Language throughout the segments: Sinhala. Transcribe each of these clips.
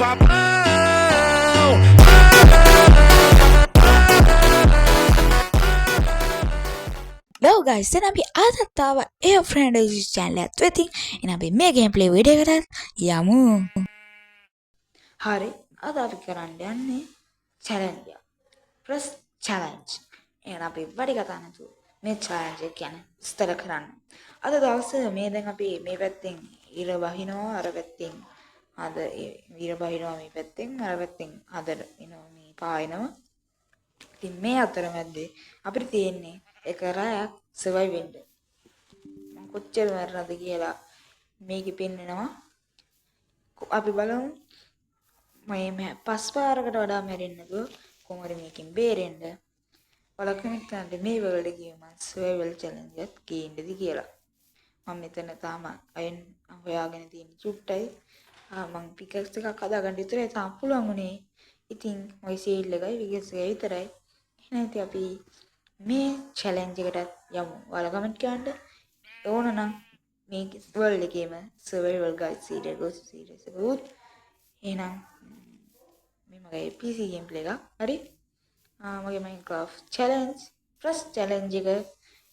pop. Hello guys, then අපි අදත් ආව ඒ ෆ්‍රෙන්ඩ් channel එකත් වෙතින් එහෙනම් අපි මේ ගේම් ප්ලේ වීඩියෝ එකට යමු. හරි, අද අපි කරන්න යන්නේ challenge එක. Press challenge. එහෙනම් අපි වැඩි කතා නැතුව මේ challenge එක කියන්නේ විස්තර කරන්න. අද දවසේ මේ දැන් අපි මේ පැත්තෙන් ඉර බහිනවා අර පැත්තෙන් අද ඉර බහිනවා මේ පැත්තෙන් අර පැත්තෙන් අද එනවා මේ පායනවා. ඉතින් මේ අතරමැද්දේ අපිට තියෙන්නේ එක රැයක් සර්වයිව් වෙන්න. මම කොච්චර මරනද කියලා මේකෙ පෙන්නනවා. අපි බලමු. මම පස් පාරකට වඩා මැරෙන්නේ නැතුව කොහොමද මේකෙන් බේරෙන්න. බලකමින් තමයි මේ වලට ගියේ මම සර්වයිවල් චැලෙන්ජ් එකත් ගේන්නද කියලා. මම මෙතන තාම අයන් හොයාගෙන තියෙන චුට්ටයි. මම පිකක්ස් එකක් හදාගන්න විතරයි තාම පුළුවන් උනේ. ඉතින් ඔය සීල් එකයි පිකක්ස් එකයි විතරයි. එහෙනම් ඉතින් අපි මේ චැලෙන්ජ් එකට යමු. ඔයාලා කමෙන්ට් කරන්න ඕන නම් මේ වර්ල්ඩ් එකේම සර්වයිවල් ගයිඩ් සීරීස් ගෝස් සීරීස් එක උත් එහෙනම් මේ මගේ PC ගේම් ප්ලේ එකක්. හරි. මගේ Minecraft challenge first challenge එක.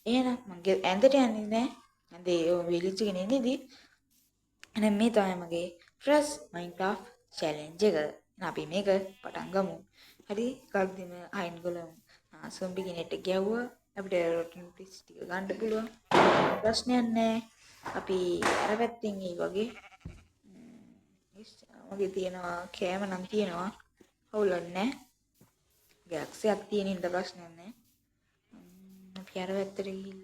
එහෙනම් මගේ ඇඳට යන්නේ නැහැ. ඇඳේ විලිජ් එකේ ඉන්නේදී. එහෙනම් මේ තමයි මගේ first Minecraft challenge එක. අපි මේක පටන් ගමු. හරි. කල්දිම අයින් ගලමු. සොම්බි කෙනෙක්ට ගැව්වා අපිට රොටින් පිස් ටික ගන්න පුළුවන් ප්‍රශ්නයක් නැහැ. අපි අර පැත්තෙන් ඒ වගේ මගේ තියෙනවා කෑම නම් තියෙනවා හවුලක් නැහැ. ගැක්සයක් තියෙන ඉඳ ප්‍රශ්නයක් නැහැ. අපි අර පැත්තට ගිහින්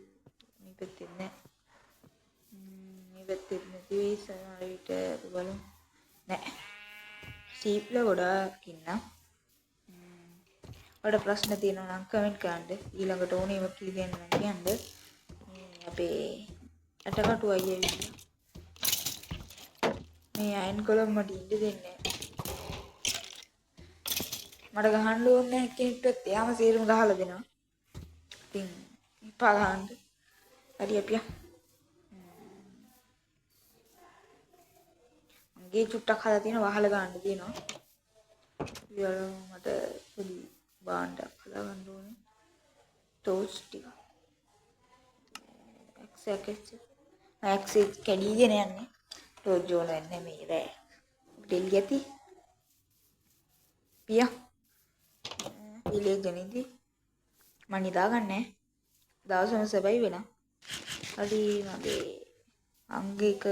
මේ පැත්තෙන් නැහැ. මේ පැත්තෙත් නැති වෙයි සමහර විට බලමු. නැහැ. සීප්ල ගොඩාක් ඉන්නා. ඔයාලට ප්‍රශ්න තියෙනවා නම් කමෙන්ට් කරන්න. ඊළඟට ඕනේම කී දෙන්න නම් කියන්න. අපේ ඇටකටු අයියා මේ අයන් කොලම් මට ඉන්න දෙන්නේ. මට ගහන්න ඕනේ නැහැ කෙනෙක්ට. එයාම සීරුම ගහලා දෙනවා. ඉතින් ඉපා ගහන්න. හරි අපියා. මගේ චුට්ටක් හදලා තියෙනවා වහලා ගන්න තියෙනවා. ඊළඟ මට පොඩි බාණ්ඩයක් හදාගන්න ඕනේ. ටෝස් ටික. ඇක්සෙස් කැඩීගෙන යන්නේ. ටෝස් ජෝන එන්නේ මේ රෑ. ඩෙල් යති. පියා. ඉලේ ජනිදි. මම නිදාගන්නේ. දවසම සබයි වෙනවා. හරි මගේ අංගික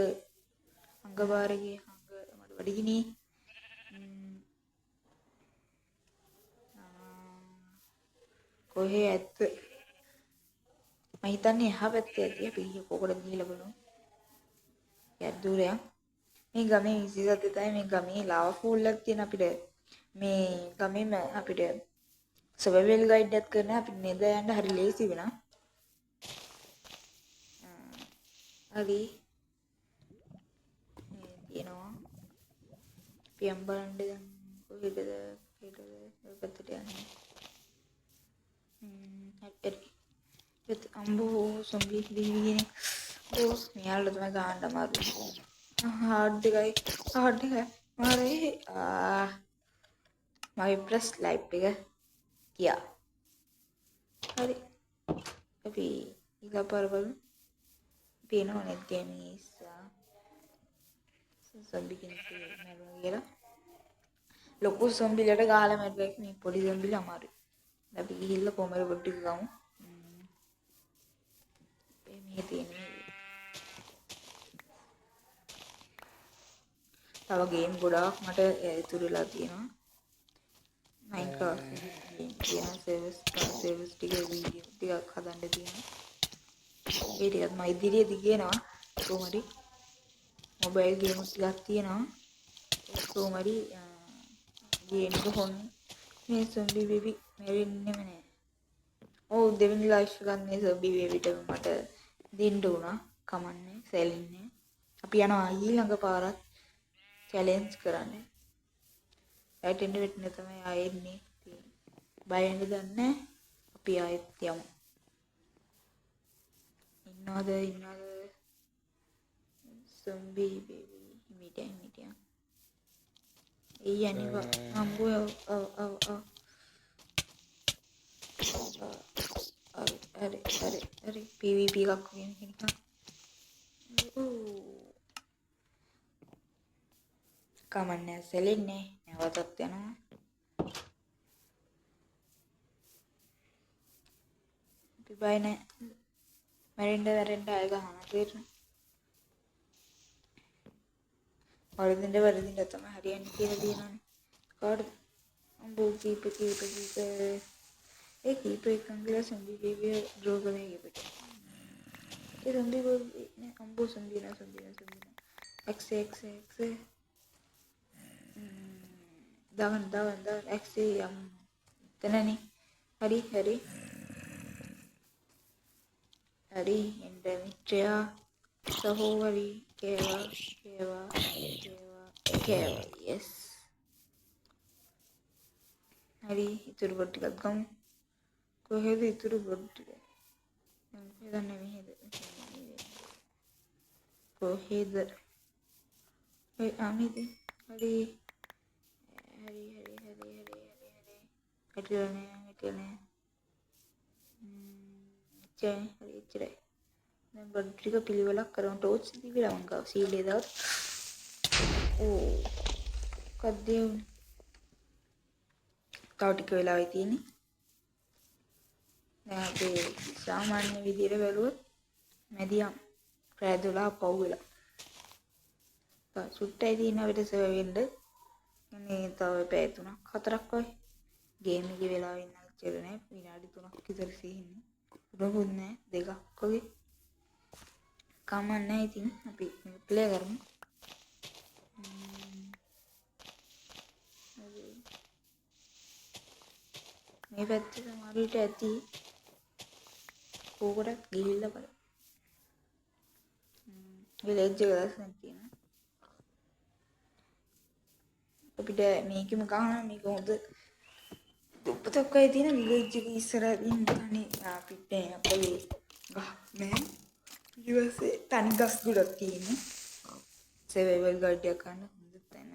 අංගබාරගේ අංග මට වඩිගිනී. කොහේ ඇත්ත මම හිතන්නේ එහා පැත්තේ ඇති. අපි කොකඩ ගිහලා බලමු. යක් දුරයක්. මේ ගමේ විශේෂත්වය තමයි මේ ගමේ ලාවා පූල් එකක් තියෙන අපිට මේ ගමේම අපිට සර්වයිවල් ගයිඩ් එකක් කරන අපිට නේද යන්න හරි ලේසි වෙනවා. හරි. මේ තියෙනවා. පියම් බලන්න දැන් කොහෙද ඔය පැත්තට යන්නේ. හරි. අම්බෝ සොම්බි දිවිගෙන ඕ මෙයාලා තමයි ගහන්න අමාරු. හાર્ඩ් එකයි මාරේ මගේ ප්‍රස් ලයිව් එක ගියා. හරි. අපි ඊගාපාර බලමු. පේනව නැත් ගේමීස් සොම්බි කෙනෙක් මැරුණා කියලා. ලොකු සොම්බිලට ගහලා මැරුවා මේ පොඩි සොම්බිලා අමාරුයි. අපි ගිහිල්ලා කොමර පොඩ්ඩක් ගමු. මේ තියෙන්නේ තව ගේම් ගොඩාක් මට ඉතුරුලා තියෙනවා. Minecraft ගේම් සර්වර්ස් ටික වීඩියෝ ටිකක් හදන්න තියෙනවා. ඒ ටිකත් මම ඉදිරියේදී ගේනවා. කොහොමද මොබයිල් ගේම් ටිකක් තියෙනවා. කොහොමද ගේම් එක හොන් මේ සොම්බි බේබි මැරෙන්නෙම නෑ. ඔව් දෙවෙනි ලයිෆ් එකක් මේ සොම්බි බේබිට මට දෙන්න උනා. කමන්නේ සැලෙන්නේ. අපි යනවා ඊළඟ පාරත් චැලෙන්ජ් කරන්නේ. ඇටෙන්ඩ් වෙන්න තමයි ආයෙන්නේ. බය වෙන්න දන්නේ. අපි ආයෙත් යමු. ඉන්නවද සොම්බි බේබි හිමිටියා. යන්නේ අම්බෝ අර PVP එකක් වගේ නිකන් කමන්නේ සෙලෙන්නේ නැවතත් යනවා අපි බය නැහැ මැරෙන්න ආය ගහනවා තේරෙනවද වරදින්න තමයි හරියන්නේ කියලා දිනන්නේ කාටද අම්බෝ කීප ඒ කීප එකන් ගිලා සම්බි බේබි ඩ්‍රෝ කරගෙන ගියට ඒ සම්බි නේ අම්බෝ සම්බිනා x දාගන්න x යම් තනනේ හරි එන්න මිත්‍රයා සහෝවරි කේවා yes හරි ඉතුරු බොඩ් ටිකක් ගමු කොහෙද ඉතුරු බොඩ් ටික මම මෙහෙද කොහෙද ඒ අමිද හරි හිටලනේ හරි ඉච්චරයි දැන් බොඩ් ටික පිළිවෙලක් කරමු ටෝච් දීලා මං ගාව සීලේ දාවත් ඕ කද්දේ තව ටික වෙලාවයි තියෙන්නේ දැන් අපි සාමාන්‍ය විදියට බැලුවොත් මැදියම් රෑ 12 පව් වෙලා සුට්ටයි තියෙන අපිට සර්වර් වෙන්න මේ තව පැය 3ක් 4ක් වගේ ගේම් එකේ වෙලාව ඉන්න ඉච්චර නෑ විනාඩි 3ක් විතර සිහින්නේ උරුමුත් නෑ 2ක් වගේ කමන්නේ ඉතින් අපි ප්ලේ කරමු මේ පැත්තේ සමහර විට ඇති කෝකටත් ගිහිල්ලා බලන්න විලේජ් එක දැන් තියෙනවා අපිට මේකෙම ගහනවා මේක හොඳ දුප්පතක් වගේ තියෙන විලේජ් එක ඉස්සරහින් තනි අපිට අපේ ගහ නෑ ඊවසේ තනි ගස් ගොඩක් තියෙන්නේ සර්වයිවල් ගයිඩ් එකක් ගන්න හොඳ තැන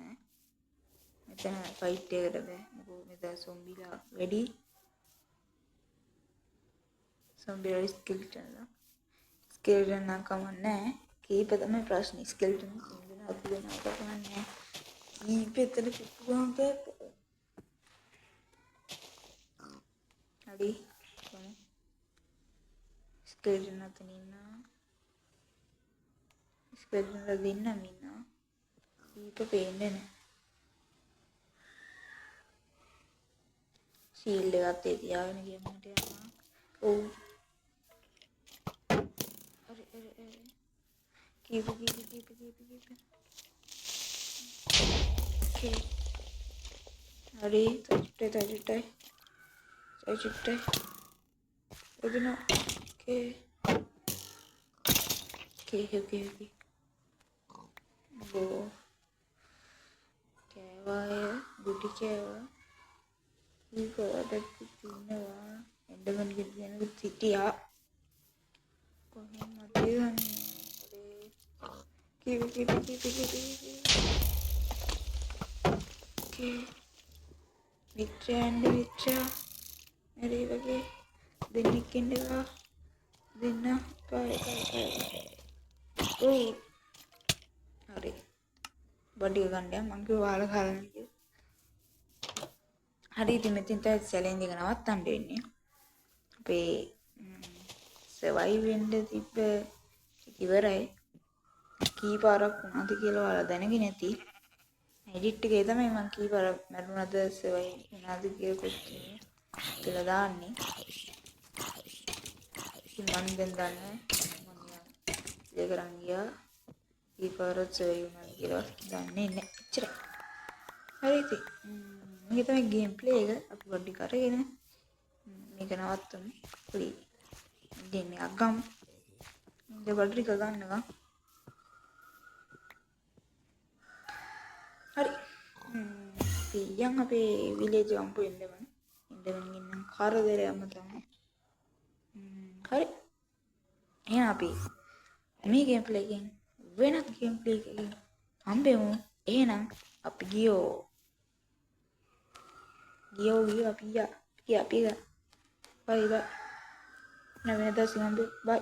මෙතන ෆයිට් එකකට බෑ මොකද මෙතන සොම්බිලා වැඩි සොම්බිලා ස්කෙල්ටන් නම් කමන්නේ කීප තමයි ප්‍රශ්නේ ස්කෙල්ටන් සොම්බිලා අපි වෙනවා කමන්නේ කීපෙතර පිටුවම් පෙප් හරි කොහොම ස්කෙල්ටන් අතන ඉන්නවා ස්කෙල්ටන් වල ඉන්නා කීප පේන්නේ නැහැ ශීල්ඩ් එකත් තියාගෙන ගියමට යනවා ඔව් කීප okay හරි තජුට්ටයි එදින okay බෝ කෑවාය ගුටි කෑවා ඊපොඩක් තින්නවා එන්ඩමන් ගෙදෙනුත් සිටියා කොහෙන් මතේ ගන්නේ කීප okay මිත්‍රා මෙරි වගේ දෙන්නෙක් ඉන්නවා දෙන්න පාය ඕ හරි බඩිය ගන්න මං කිව්වා වහලා ගන්න කියලා හරි ඉතින් මෙතෙන් තමයි චැලෙන්ජ් එක නවත්තන්න වෙන්නේ අපේ සර්වයිව් වෙන්න තිබ්බ ඉවරයි කී පාරක් වුණාද කියලා ඔයාලා දැනගෙන ඇති එඩිට් එකේ තමයි මම කී පාරක් මරුණාද සර්වයිව් වුණාද කියලා දාන්නේ ඉතින් මම දැන් දන්නේ මම ඒක කරන් ගියා කී පාරක් සර්වයිව් වුණාද කියලා දන්නේ නැහැ එච්චරයි හරි ඉතින් මේක තමයි ගේම් ප්ලේ එක අපි පොඩ්ඩක් අරගෙන මේක නවත්තමු පොඩි ගේම් එකක් ගමු ඉතින් බැටරි එක ගන්නවා හරි පියන් අපේ විලේජ් අම්පු එන්නවනේ එන්නවන් ඉන්න කාරදරයම තමයි හරි එහෙනම් අපි මේ ගේම් ප්ලේ එකෙන් වෙනත් ගේම් ප්ලේ එකකින් හම්බෙමු එහෙනම් අපි ගියෝ Pia. Bye. Never see you. Bye.